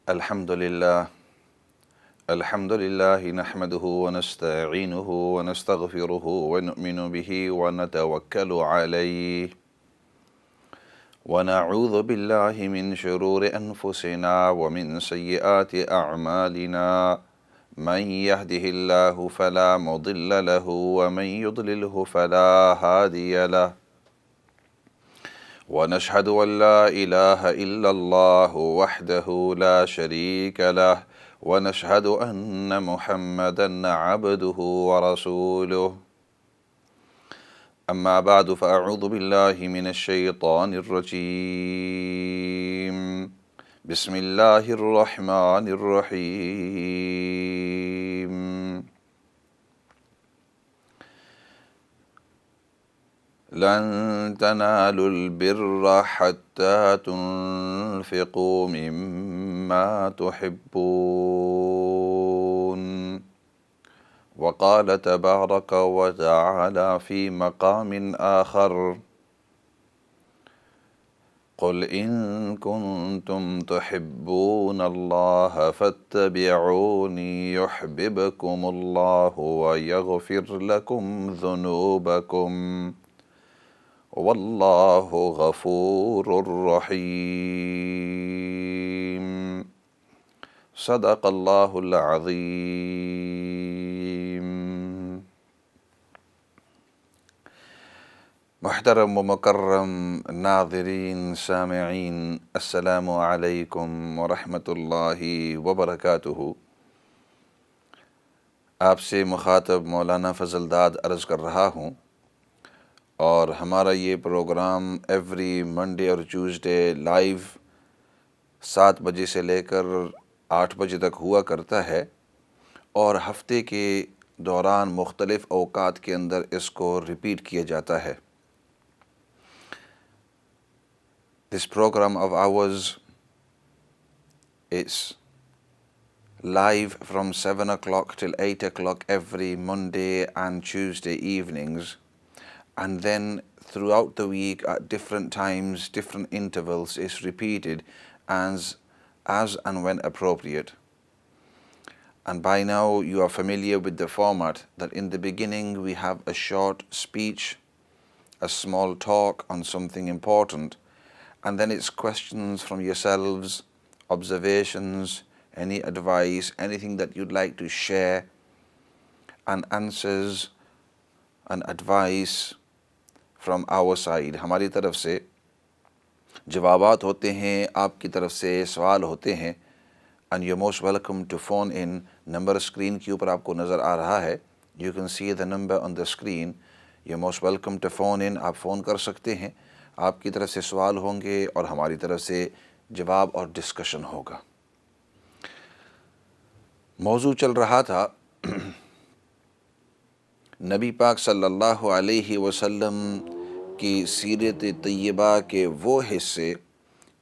الحمد لله نحمده ونستعينه ونستغفره ونؤمن به ونتوكل عليه ونعوذ بالله من شرور أنفسنا ومن سيئات أعمالنا من يهده الله فلا مضل له ومن يضلله فلا هادي له ونشهد أن لا إله إلا الله وحده لا شريك له ونشهد أن محمدًا عبده ورسوله أما بعد فأعوذ بالله من الشيطان الرجيم بسم الله الرحمن الرحيم لن تنالوا البر حتى تنفقوا مما تحبون وقال تبارك وتعالى في مقام آخر قل إن كنتم تحبون الله فاتبعوني يحببكم الله ويغفر لكم ذنوبكم واللہ غفور رحیم صدق اللہ العظیم۔ محترم و مکرم ناظرین سامعین، السلام علیکم ورحمۃ اللہ وبرکاتہ۔ آپ سے مخاطب مولانا فضل داد عرض کر رہا ہوں، اور ہمارا یہ پروگرام ایوری منڈے اور ٹیوزڈے لائیو 7 بجے سے لے کر 8 بجے تک ہوا کرتا ہے، اور ہفتے کے دوران مختلف اوقات کے اندر اس کو ریپیٹ کیا جاتا ہے۔ This program of ours is live from 7 o'clock till 8 o'clock every Monday and Tuesday evenings. And then throughout the week at different times, different intervals is repeated as and when appropriate. And by now you are familiar with the format, that in the beginning we have a short speech, a small talk on something important, and then it's questions from yourselves, observations, any advice, anything that you'd like to share, and answers and advice from our side. ہماری طرف سے جوابات ہوتے ہیں، آپ کی طرف سے سوال ہوتے ہیں، and you're most welcome to phone in. Number screen کے اوپر آپ کو نظر آ رہا ہے، you can see the number on the screen. you're most welcome to phone in. آپ فون کر سکتے ہیں، آپ کی طرف سے سوال ہوں گے اور ہماری طرف سے جواب اور ڈسکشن ہوگا۔ موضوع چل رہا تھا نبی پاک صلی اللہ علیہ وسلم کی سیرت طیبہ کے وہ حصے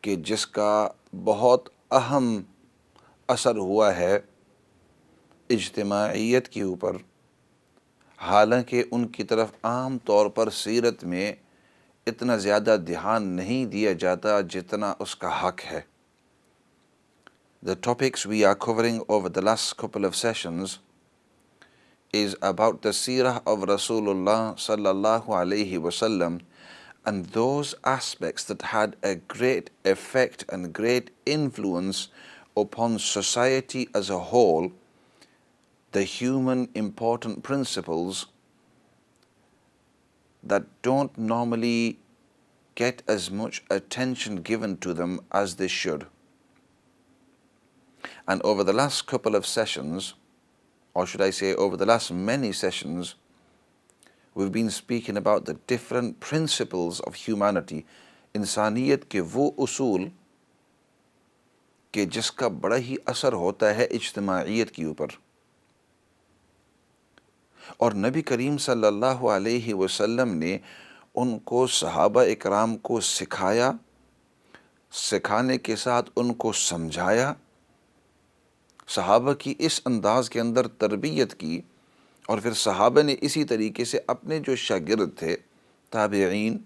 کہ جس کا بہت اہم اثر ہوا ہے اجتماعیت کے اوپر، حالانکہ ان کی طرف عام طور پر سیرت میں اتنا زیادہ دھیان نہیں دیا جاتا جتنا اس کا حق ہے۔ The topics we are covering over the last couple of sessions is about the seerah of Rasulullah sallallahu alayhi wasallam, and those aspects that had a great effect and great influence upon society as a whole, the human important principles that don't normally get as much attention given to them as they should. And over the last couple of sessions, or should I say over the last many sessions, we've been speaking about the different principles of humanity. انسانیت کے وہ اصول کہ جس کا بڑا ہی اثر ہوتا ہے اجتماعیت کے اوپر، اور نبی کریم صلی اللہ علیہ وسلم نے ان کو صحابہ اکرام کو سکھایا، سکھانے کے ساتھ ان کو سمجھایا، صحابہ کی اس انداز کے اندر تربیت کی، اور پھر صحابہ نے اسی طریقے سے اپنے جو شاگرد تھے تابعین،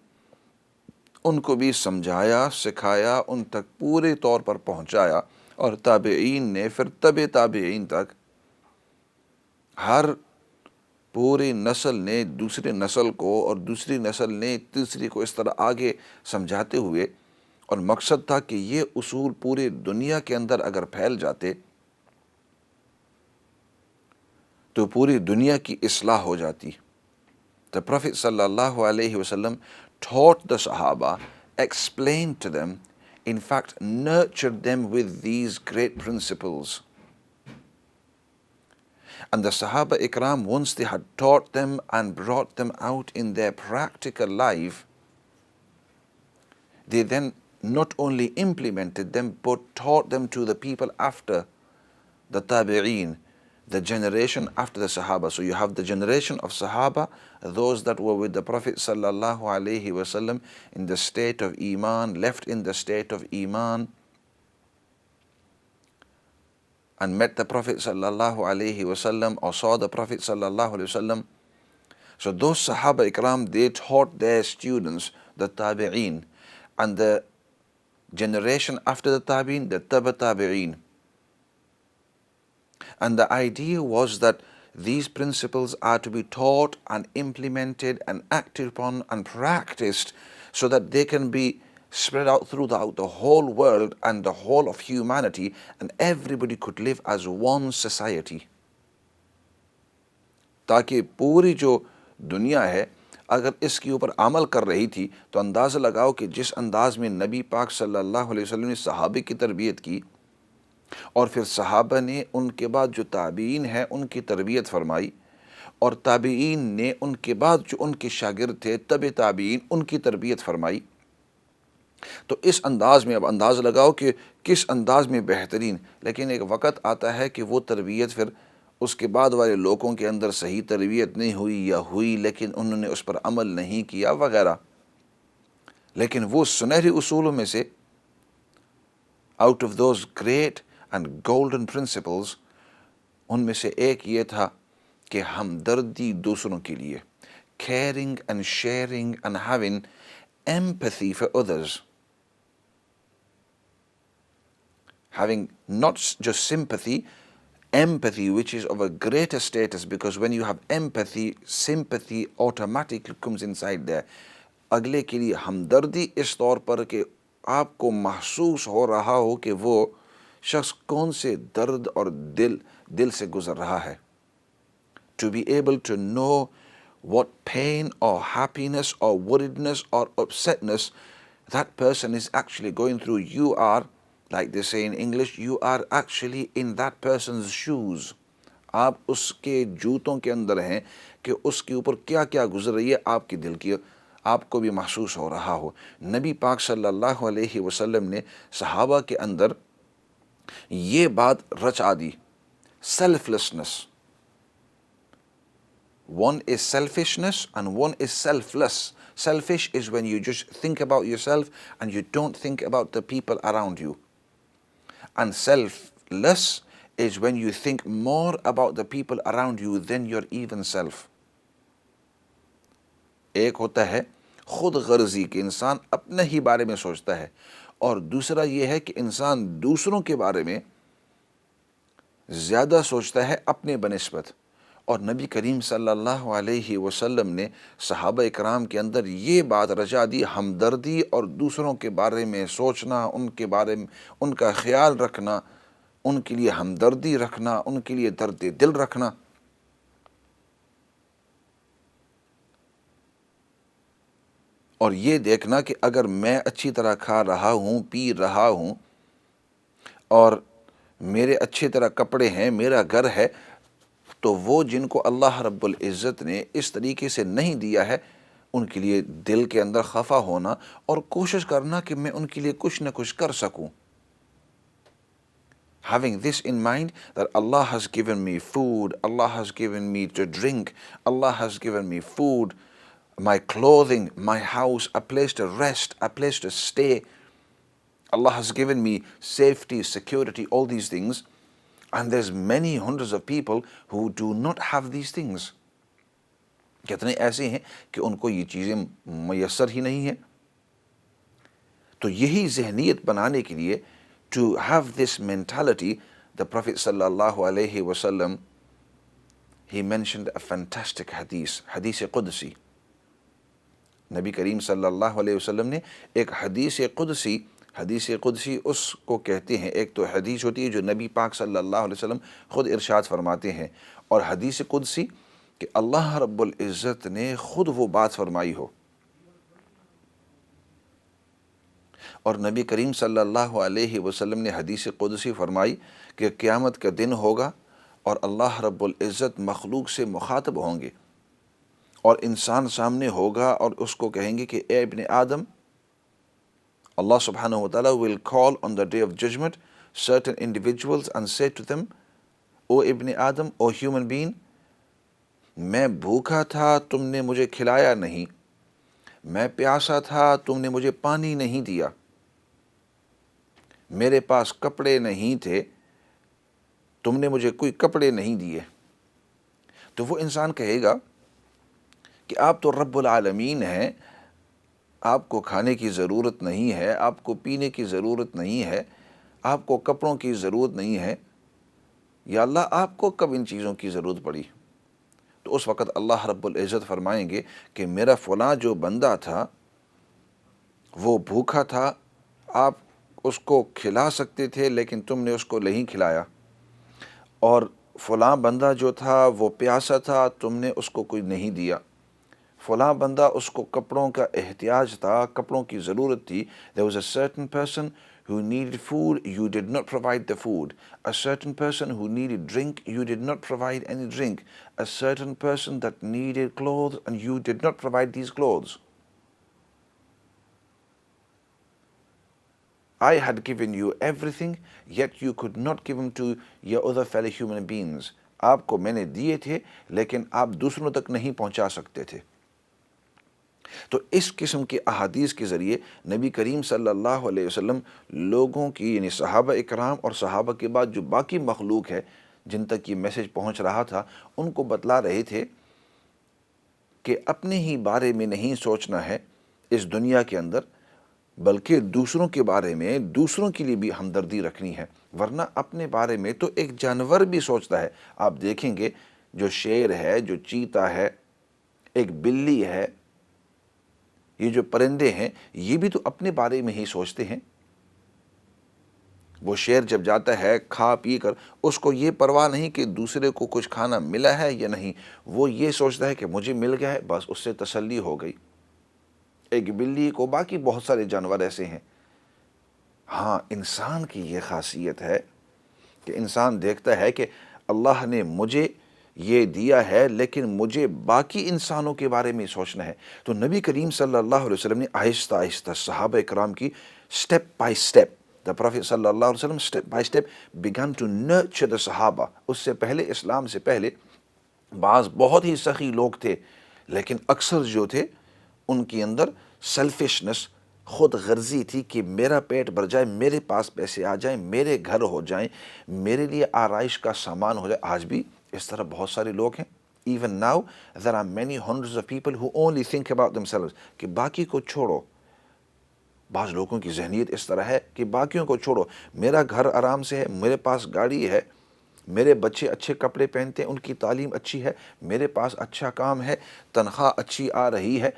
ان کو بھی سمجھایا، سکھایا، ان تک پورے طور پر پہنچایا، اور تابعین نے پھر تبع تابعین تک، ہر پوری نسل نے دوسری نسل کو اور دوسری نسل نے تیسری کو اس طرح آگے سمجھاتے ہوئے، اور مقصد تھا کہ یہ اصول پوری دنیا کے اندر اگر پھیل جاتے تو پوری دنیا کی اصلاح ہو جاتی. The Prophet sallallahu alaihi wasallam taught the Sahaba, explained to them, in fact nurtured them with these great principles. And the Sahaba Ikram, once they had taught them and brought them out in their practical life, they then not only implemented them but taught them to the people after the Tabi'een, the generation after the Sahaba. So you have the generation of Sahaba, those that were with the Prophet sallallahu alaihi wasallam in the state of Iman, left in the state of Iman, and met the Prophet sallallahu alaihi wasallam or saw the Prophet sallallahu alaihi wasallam. So those Sahaba Ikram, they taught their students, the Tabi'een, and the generation after the Tabi'een, the Taba Tabi'een. And the idea was that these principles are to be taught and implemented and acted upon and practiced so that they can be spread out throughout the whole world and the whole of humanity, and everybody could live as one society. تاکہ پوری جو دنیا ہے اگر اس کے اوپر عمل کر رہی تھی تو اندازہ لگاؤ کہ جس انداز میں نبی پاک صلی اللہ علیہ وسلم نے صحابہ کی تربیت کی، اور پھر صحابہ نے ان کے بعد جو تابعین ہیں ان کی تربیت فرمائی، اور تابعین نے ان کے بعد جو ان کے شاگرد تھے تبع تابعین ان کی تربیت فرمائی، تو اس انداز میں اب انداز لگاؤ کہ کس انداز میں بہترین. لیکن ایک وقت آتا ہے کہ وہ تربیت پھر اس کے بعد والے لوگوں کے اندر صحیح تربیت نہیں ہوئی یا ہوئی لیکن انہوں نے اس پر عمل نہیں کیا وغیرہ. لیکن وہ سنہری اصولوں میں سے، out of those great and golden principles, ان میں سے ایک یہ تھا کہ ہمدردی دوسروں کے لیے، caring and sharing and having empathy for others. Having not just sympathy, empathy, which is of a greater status, because when you have empathy, sympathy automatically comes inside there. اگلے کے لیے ہمدردی اس طور پر کہ آپ کو محسوس ہو رہا ہو کہ وہ شخص کون سے درد اور دل سے گزر رہا ہے. To be able to know what pain or happiness or worriedness or upsetness that person is actually going through. You are, like they say in English, you are actually in that person's shoes. آپ اس کے جوتوں کے اندر ہیں کہ اس کے اوپر کیا کیا گزر رہی ہے، آپ کے دل کی آپ کو بھی محسوس ہو رہا ہو. نبی پاک صلی اللہ علیہ وسلم نے صحابہ کے اندر یہ بات رچا دی، selflessness. One is selfishness and one is selfless. Selfish is when you just think about yourself and you don't think about the people around you. And selfless is when you think more about the people around you than your even self. ایک ہوتا ہے خود غرضی کہ انسان اپنے ہی بارے میں سوچتا ہے، اور دوسرا یہ ہے کہ انسان دوسروں کے بارے میں زیادہ سوچتا ہے اپنے بنسبت. اور نبی کریم صلی اللہ علیہ وسلم نے صحابہ اکرام کے اندر یہ بات رچا دی، ہمدردی اور دوسروں کے بارے میں سوچنا، ان کے بارے میں ان کا خیال رکھنا، ان کے لیے ہمدردی رکھنا، ان کے لیے درد دل رکھنا. اور یہ دیکھنا کہ اگر میں اچھی طرح کھا رہا ہوں، پی رہا ہوں، اور میرے اچھی طرح کپڑے ہیں، میرا گھر ہے، تو وہ جن کو اللہ رب العزت نے اس طریقے سے نہیں دیا ہے ان کے لیے دل کے اندر خفا ہونا اور کوشش کرنا کہ میں ان کے لیے کچھ نہ کچھ کر سکوں. Having this in mind that Allah has given me food, Allah has given me to drink, Allah has given me food, my clothing, my house, a place to rest, a place to stay. Allah has given me safety, security, all these things. And there's many hundreds of people who do not have these things. کتنے ایسے ہیں کہ ان کو یہ چیزیں میسر ہی نہیں ہیں. تو یہی ذہنیت بنانے کے لیے to have this mentality, the Prophet sallallahu alaihi wasallam, he mentioned a fantastic hadith, hadith Qudsi. نبی کریم صلی اللہ علیہ وسلم نے ایک حدیث قدسی اس کو کہتے ہیں، ایک تو حدیث ہوتی ہے جو نبی پاک صلی اللہ علیہ وسلم خود ارشاد فرماتے ہیں، اور حدیث قدسی کہ اللہ رب العزت نے خود وہ بات فرمائی ہو، اور نبی کریم صلی اللہ علیہ وسلم نے حدیث قدسی فرمائی کہ قیامت کا دن ہوگا اور اللہ رب العزت مخلوق سے مخاطب ہوں گے، اور انسان سامنے ہوگا اور اس کو کہیں گے کہ اے ابن آدم. Allah subhanahu wa ta'ala will call on the day of judgment certain individuals and say to them, O Ibn Adam, O human being, میں بھوکا تھا تم نے مجھے کھلایا نہیں، میں پیاسا تھا تم نے مجھے پانی نہیں دیا، میرے پاس کپڑے نہیں تھے تم نے مجھے کوئی کپڑے نہیں دیے. تو وہ انسان کہے گا کہ آپ تو رب العالمین ہیں، آپ کو کھانے کی ضرورت نہیں ہے، آپ کو پینے کی ضرورت نہیں ہے، آپ کو کپڑوں کی ضرورت نہیں ہے، یا اللہ آپ کو کب ان چیزوں کی ضرورت پڑی؟ تو اس وقت اللہ رب العزت فرمائیں گے کہ میرا فلاں جو بندہ تھا وہ بھوکا تھا، آپ اس کو کھلا سکتے تھے لیکن تم نے اس کو نہیں کھلایا، اور فلاں بندہ جو تھا وہ پیاسا تھا تم نے اس کو کوئی نہیں دیا، فلاں بندہ اس کو کپڑوں کا احتیاج تھا، کپڑوں کی ضرورت تھی. There was a certain person who needed food, you did not provide the food. A certain person who needed drink, you did not provide any drink. A certain person that needed clothes and you did not provide these clothes. I had given you everything, yet you could not give them to your other fellow human beings. آپ کو میں نے دیے تھے لیکن آپ دوسروں تک نہیں پہنچا سکتے تھے. تو اس قسم کے احادیث کے ذریعے نبی کریم صلی اللہ علیہ وسلم لوگوں کی، یعنی صحابہ اکرام اور صحابہ کے بعد جو باقی مخلوق ہے جن تک یہ میسج پہنچ رہا تھا، ان کو بتلا رہے تھے کہ اپنے ہی بارے میں نہیں سوچنا ہے اس دنیا کے اندر، بلکہ دوسروں کے بارے میں، دوسروں کے لیے بھی ہمدردی رکھنی ہے، ورنہ اپنے بارے میں تو ایک جانور بھی سوچتا ہے. آپ دیکھیں گے جو شیر ہے، جو چیتا ہے، ایک بلی ہے، یہ جو پرندے ہیں یہ بھی تو اپنے بارے میں ہی سوچتے ہیں. وہ شیر جب جاتا ہے کھا پی کر، اس کو یہ پرواہ نہیں کہ دوسرے کو کچھ کھانا ملا ہے یا نہیں، وہ یہ سوچتا ہے کہ مجھے مل گیا ہے، بس اس سے تسلی ہو گئی. ایک بلی کو، باقی بہت سارے جانور ایسے ہیں. ہاں، انسان کی یہ خاصیت ہے کہ انسان دیکھتا ہے کہ اللہ نے مجھے یہ دیا ہے لیکن مجھے باقی انسانوں کے بارے میں سوچنا ہے. تو نبی کریم صلی اللہ علیہ وسلم نے آہستہ آہستہ صحابہ اکرام کی step by step, the Prophet صلی اللہ علیہ وسلم step by step began to nurture the صحابہ. اس سے پہلے، اسلام سے پہلے، بعض بہت ہی سخی لوگ تھے لیکن اکثر جو تھے ان کے اندر سیلفشنس، خود غرضی تھی کہ میرا پیٹ بھر جائے، میرے پاس پیسے آ جائیں، میرے گھر ہو جائیں، میرے لیے آرائش کا سامان ہو جائے. آج بھی اس طرح بہت سارے لوگ ہیں. Even now there are many hundreds of people who only think about themselves، کہ باقی کو چھوڑو. بعض لوگوں کی ذہنیت اس طرح ہے کہ باقیوں کو چھوڑو، میرا گھر آرام سے ہے، میرے پاس گاڑی ہے، میرے بچے اچھے کپڑے پہنتے ہیں، ان کی تعلیم اچھی ہے، میرے پاس اچھا کام ہے، تنخواہ اچھی آ رہی ہے،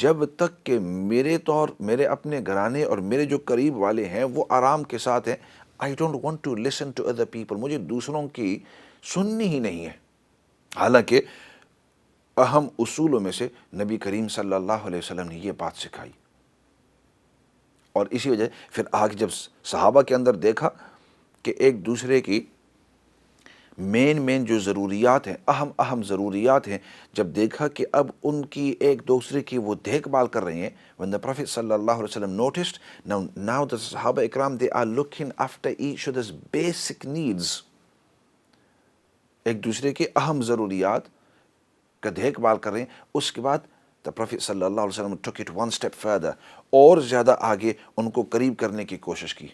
جب تک کہ میرے اپنے گھرانے اور میرے جو قریب والے ہیں وہ آرام کے ساتھ ہیں، I don't want to listen to other people. مجھے دوسروں کی سننی ہی نہیں ہے. حالانکہ اہم اصولوں میں سے نبی کریم صلی اللہ علیہ وسلم نے یہ بات سکھائی. اور اسی وجہ پھر آگے جب صحابہ کے اندر دیکھا کہ ایک دوسرے کی مین جو ضروریات ہیں، اہم ضروریات ہیں، جب دیکھا کہ اب ان کی ایک دوسرے کی وہ دیکھ بھال کر رہے ہیں. when the Prophet صلی اللہ علیہ وسلم noticed now the صحابہ اکرام they are looking after each other's basic needs، ایک دوسرے کے اہم ضروریات کا دیکھ بھال کر رہے ہیں. اس کے بعد the Prophet صلی اللہ علیہ وسلم took it one step further، اور زیادہ آگے ان کو قریب کرنے کی کوشش کی،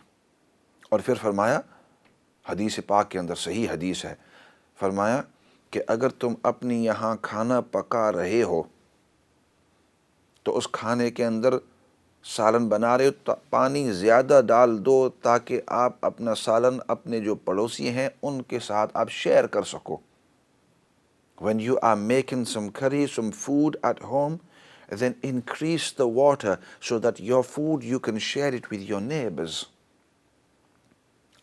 اور پھر فرمایا، حدیث پاک کے اندر صحیح حدیث ہے، فرمایا کہ اگر تم اپنی یہاں کھانا پکا رہے ہو تو اس کھانے کے اندر سالن بنا رہے ہو تو پانی زیادہ ڈال دو تاکہ آپ اپنا سالن اپنے جو پڑوسی ہیں ان کے ساتھ آپ شیئر کر سکو. When you are making some curry, some food at home, then increase the water so that your food you can share it with your neighbors.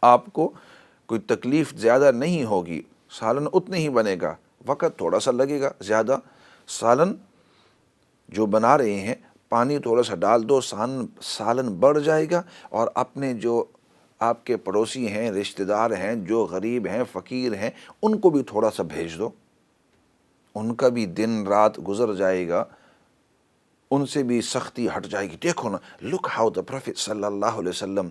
آپ کو کوئی تکلیف زیادہ نہیں ہوگی, سالن اتنے ہی بنے گا, وقت تھوڑا سا لگے گا زیادہ. سالن جو بنا رہے ہیں پانی تھوڑا سا ڈال دو, سالن بڑھ جائے گا, اور اپنے جو آپ کے پڑوسی ہیں, رشتہ دار ہیں, جو غریب ہیں, فقیر ہیں, ان کو بھی تھوڑا سا بھیج دو. ان کا بھی دن رات گزر جائے گا, ان سے بھی سختی ہٹ جائے گی. دیکھو نا, look how the Prophet صلی اللہ علیہ وسلم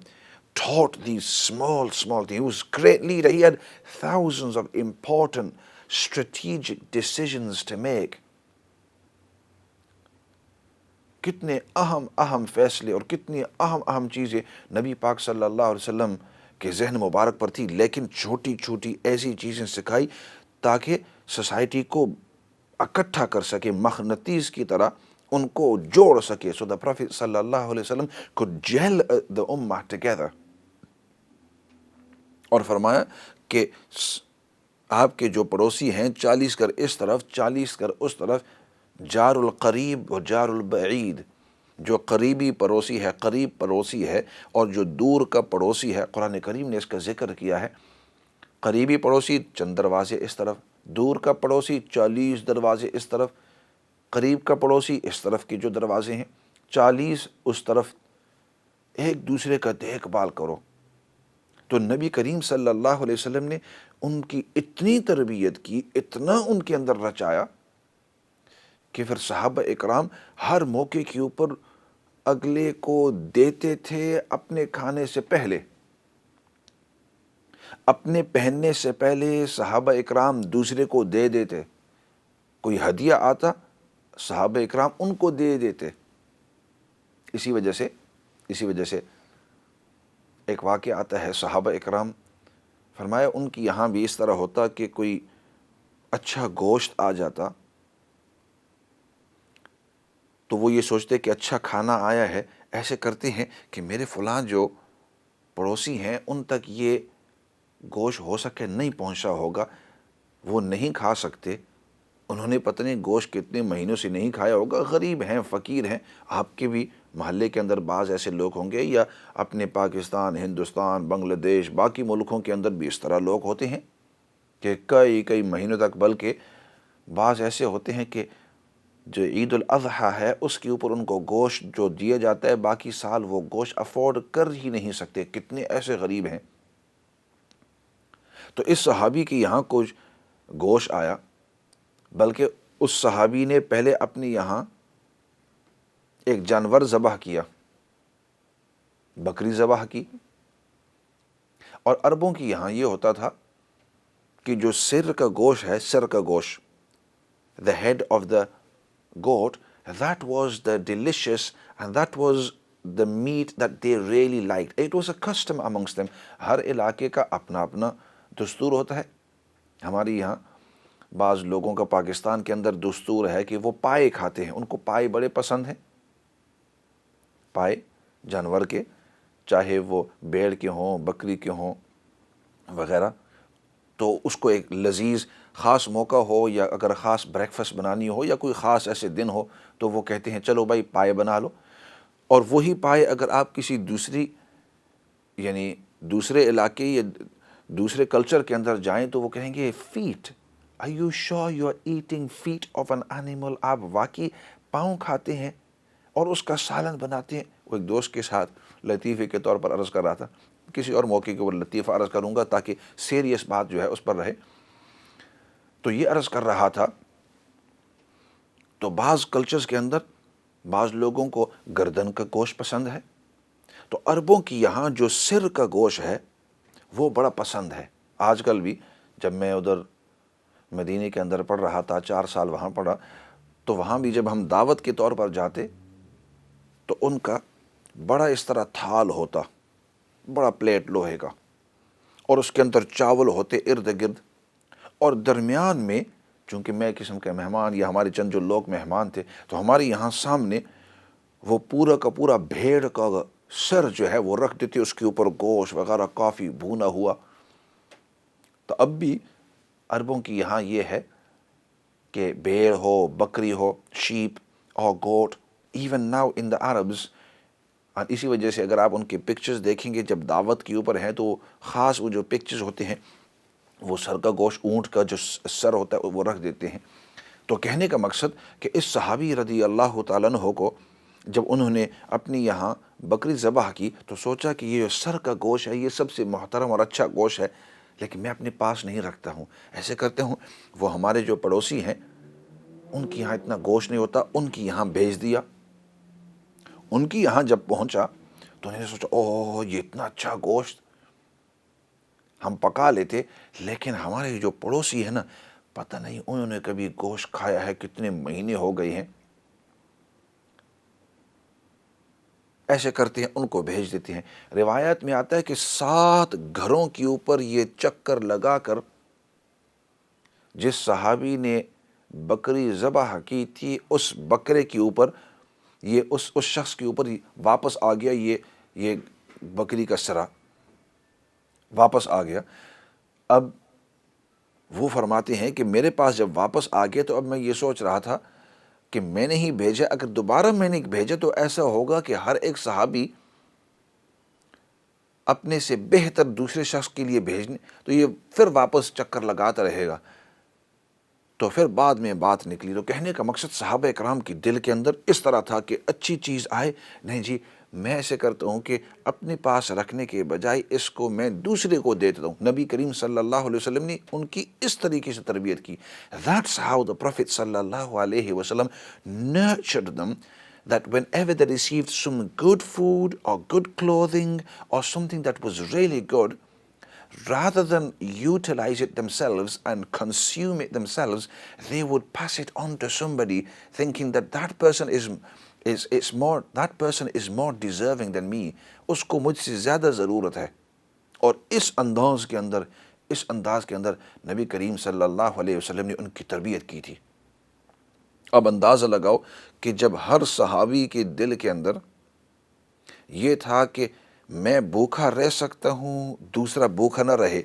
taught these small things. He was great leader. He had thousands of important strategic decisions to make. کتنے اہم فیصلے اور کتنی اہم چیزیں نبی پاک صلی اللہ علیہ وسلم کے ذہن مبارک پر تھی, لیکن چھوٹی چھوٹی ایسی چیزیں سکھائی تاکہ سوسائٹی کو اکٹھا کر سکے, مغناطیس کی طرح ان کو جوڑ سکے. So the Prophet صلی اللہ علیہ وسلم could gel the ummah together. اور فرمایا کہ آپ کے جو پڑوسی ہیں 40 گھر اس طرف 40 گھر اس طرف, جار القریب و جار البعید, جو قریبی پڑوسی ہے, قریب پڑوسی ہے, اور جو دور کا پڑوسی ہے. قرآن کریم نے اس کا ذکر کیا ہے. قریبی پڑوسی چند دروازے اس طرف, دور کا پڑوسی 40 دروازے اس طرف, قریب کا پڑوسی اس طرف کے جو دروازے ہیں 40 اس طرف. ایک دوسرے کا دیکھ بھال کرو. تو نبی کریم صلی اللہ علیہ وسلم نے ان کی اتنی تربیت کی, اتنا ان کے اندر رچایا کہ پھر صحابہ اکرام ہر موقع کے اوپر اگلے کو دیتے تھے اپنے کھانے سے پہلے, اپنے پہننے سے پہلے صحابہ اکرام دوسرے کو دے دیتے. کوئی ہدیہ آتا صحابہ اکرام ان کو دے دیتے. اسی وجہ سے ایک واقعہ آتا ہے, صحابہ اکرام فرمایا ان کی یہاں بھی اس طرح ہوتا کہ کوئی اچھا گوشت آ جاتا تو وہ یہ سوچتے کہ اچھا کھانا آیا ہے, ایسے کرتے ہیں کہ میرے فلاں جو پڑوسی ہیں ان تک یہ گوشت ہو سکے نہیں پہنچا ہوگا, وہ نہیں کھا سکتے, انہوں نے پتہ نہیں گوشت کتنے مہینوں سے نہیں کھایا ہوگا, غریب ہیں, فقیر ہیں. آپ کے بھی محلے کے اندر بعض ایسے لوگ ہوں گے, یا اپنے پاکستان, ہندوستان, بنگلہ دیش, باقی ملکوں کے اندر بھی اس طرح لوگ ہوتے ہیں کہ کئی مہینوں تک, بلکہ بعض ایسے ہوتے ہیں کہ جو عید الاضحیٰ ہے اس کے اوپر ان کو گوشت جو دیا جاتا ہے باقی سال وہ گوشت افورڈ کر ہی نہیں سکتے. کتنے ایسے غریب ہیں. تو اس صحابی کے یہاں کچھ گوشت آیا, بلکہ اس صحابی نے پہلے اپنے یہاں ایک جانور ذبح کیا, بکری ذبح کی. اور عربوں کی یہاں یہ ہوتا تھا کہ جو سر کا گوشت ہے, سر کا گوشت, the head of the goat, that was the delicious and that was the meat that they really liked. It was a custom amongst them. ہر علاقے کا اپنا اپنا دستور ہوتا ہے. ہماری یہاں بعض لوگوں کا پاکستان کے اندر دستور ہے کہ وہ پائے کھاتے ہیں, ان کو پائے بڑے پسند ہیں. پائے جانور کے, چاہے وہ بیڑ کے ہوں, بکری کے ہوں وغیرہ, تو اس کو ایک لذیذ خاص موقع ہو, یا اگر خاص بریکفسٹ بنانی ہو, یا کوئی خاص ایسے دن ہو, تو وہ کہتے ہیں چلو بھائی پائے بنا لو. اور وہی پائے اگر آپ کسی دوسرے علاقے یا دوسرے کلچر کے اندر جائیں تو وہ کہیں گے fat, are you sure you are eating feet of an animal? آپ واقعی پاؤں کھاتے ہیں اور اس کا سالن بناتے ہیں. وہ ایک دوست کے ساتھ لطیفے کے طور پر عرض کر رہا تھا, کسی اور موقع کے اوپر لطیفہ عرض کروں گا تاکہ سیریس بات جو ہے اس پر رہے. تو یہ عرض کر رہا تھا, تو بعض کلچرز کے اندر بعض لوگوں کو گردن کا گوشت پسند ہے, تو عربوں کی یہاں جو سر کا گوشت ہے وہ بڑا پسند ہے. آج کل بھی جب میں ادھر مدینے کے اندر پڑھ رہا تھا, 4 سال وہاں پڑھا, تو وہاں بھی جب ہم دعوت کے طور پر جاتے تو ان کا بڑا اس طرح تھال ہوتا, بڑا پلیٹ لوہے کا, اور اس کے اندر چاول ہوتے ارد گرد, اور درمیان میں چونکہ میں قسم کے مہمان یا ہمارے چند جو لوگ مہمان تھے, تو ہمارے یہاں سامنے وہ پورا کا پورا بھیڑ کا سر جو ہے وہ رکھ دیتے، اس کے اوپر گوشت وغیرہ کافی بھونا ہوا۔ تو اب بھی عربوں کی یہاں یہ ہے کہ بھیڑ ہو، بکری ہو، شیپ اور goat, even now in the Arabs, اور اسی وجہ سے اگر آپ ان کے پکچرز دیکھیں گے جب دعوت کے اوپر ہیں تو خاص وہ جو پکچرز ہوتے ہیں وہ سر کا گوشت، اونٹ کا جو سر ہوتا ہے وہ رکھ دیتے ہیں۔ تو کہنے کا مقصد کہ اس صحابی رضی اللہ تعالیٰ عنہ کو جب انہوں نے اپنی یہاں بکری ذبح کی تو سوچا کہ یہ جو سر کا گوشت ہے یہ سب سے محترم اور اچھا گوشت ہے، لیکن میں اپنے پاس نہیں رکھتا ہوں، ایسے کرتے ہوں وہ ہمارے جو پڑوسی ہیں ان کی یہاں اتنا گوشت نہیں ہوتا، ان کی یہاں بھیج دیا۔ ان کی یہاں جب پہنچا تو انہوں نے سوچا اوہ یہ اتنا اچھا گوشت ہم پکا لیتے، لیکن ہمارے جو پڑوسی ہیں نا، پتہ نہیں انہوں نے کبھی گوشت کھایا ہے، کتنے مہینے ہو گئے ہیں، ایسے کرتے ہیں ان کو بھیج دیتے ہیں۔ روایت میں آتا ہے کہ 7 گھروں کے اوپر یہ چکر لگا کر جس صحابی نے بکری ذبح کی تھی اس بکرے کے اوپر یہ اس شخص کے اوپر واپس آ گیا، یہ بکری کا سرا واپس آ گیا۔ اب وہ فرماتے ہیں کہ میرے پاس جب واپس آ گیا تو اب میں یہ سوچ رہا تھا کہ میں نے ہی بھیجا، اگر دوبارہ میں نے بھیجا تو ایسا ہوگا کہ ہر ایک صحابی اپنے سے بہتر دوسرے شخص کے لیے بھیجنے، تو یہ پھر واپس چکر لگاتا رہے گا۔ تو پھر بعد میں بات نکلی، تو کہنے کا مقصد صحابہ کرام کی دل کے اندر اس طرح تھا کہ اچھی چیز آئے، نہیں جی میں ایسے کرتا ہوں کہ اپنے پاس رکھنے کے بجائے اس کو میں دوسرے کو دے دیتا ہوں۔ نبی کریم صلی اللہ علیہ وسلم نے ان کی اس طریقے سے تربیت کی۔ That's how the Prophet صلی اللہ علیہ وسلم nurtured them, that whenever they received some good food or good clothing or something that was really good, rather than utilize it themselves and consume it themselves, they would pass it on to somebody, thinking that that person is more deserving than me. اس کو مجھ سے زیادہ ضرورت ہے۔ اور اس انداز کے اندر نبی کریم صلی اللہ علیہ وسلم نے ان کی تربیت کی تھی۔ اب اندازہ لگاؤ کہ جب ہر صحابی کے دل کے اندر یہ تھا کہ میں بھوکا رہ سکتا ہوں دوسرا بھوکا نہ رہے،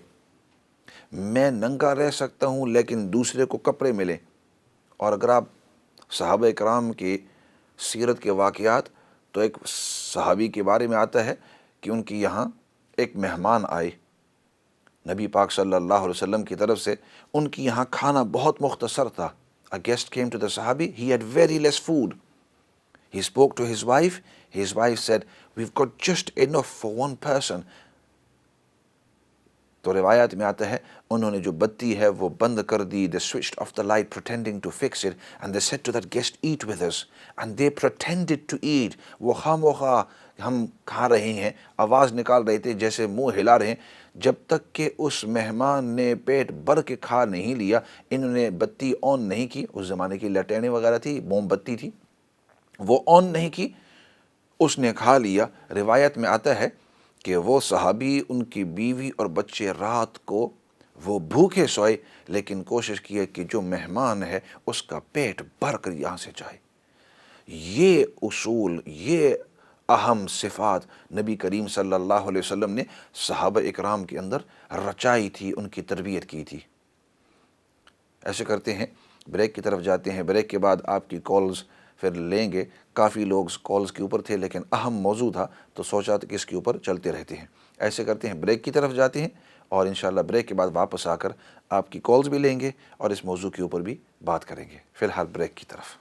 میں ننگا رہ سکتا ہوں لیکن دوسرے کو کپڑے ملیں۔ اور اگر آپ صحابہ کرام کی سیرت کے واقعات، تو ایک صحابی کے بارے میں آتا ہے کہ ان کی یہاں ایک مہمان آئے نبی پاک صلی اللہ علیہ وسلم کی طرف سے، ان کی یہاں کھانا بہت مختصر تھا۔ A guest came to the Sahabi, he had very less food. He spoke to his wife said, we've got just enough for one person. تو روایات میں آتا ہے انہوں نے جو بتی ہے وہ بند کر دی، they switched off the light pretending to fix it, and they said to that guest, eat with us, and they pretended to eat. وہ خواہ ہم کھا رہے ہیں آواز نکال رہے تھے جیسے منہ ہلا رہے ہیں، جب تک کہ اس مہمان نے پیٹ بھر کے کھا نہیں لیا، انہوں نے بتی آن نہیں کی، اس زمانے کی لٹینیں وغیرہ تھی، موم بتی تھی، وہ آن نہیں کی، اس نے کھا لیا۔ روایت میں آتا ہے کہ وہ صحابی ان کی بیوی اور بچے رات کو وہ بھوکے سوئے، لیکن کوشش کی ہے کہ جو مہمان ہے اس کا پیٹ بھر کر یہاں سے جائے۔ یہ اصول، یہ اہم صفات نبی کریم صلی اللہ علیہ وسلم نے صحابہ اکرام کے اندر رچائی تھی، ان کی تربیت کی تھی۔ ایسے کرتے ہیں بریک کی طرف جاتے ہیں، بریک کے بعد آپ کی کالز پھر لیں گے۔ کافی لوگ کالز کے اوپر تھے لیکن اہم موضوع تھا تو سوچا کہ اس کے اوپر چلتے رہتے ہیں۔ ایسے کرتے ہیں بریک کی طرف جاتے ہیں، اور انشاءاللہ بریک کے بعد واپس آ کر آپ کی کالز بھی لیں گے اور اس موضوع کے اوپر بھی بات کریں گے۔ فی الحال بریک کی طرف۔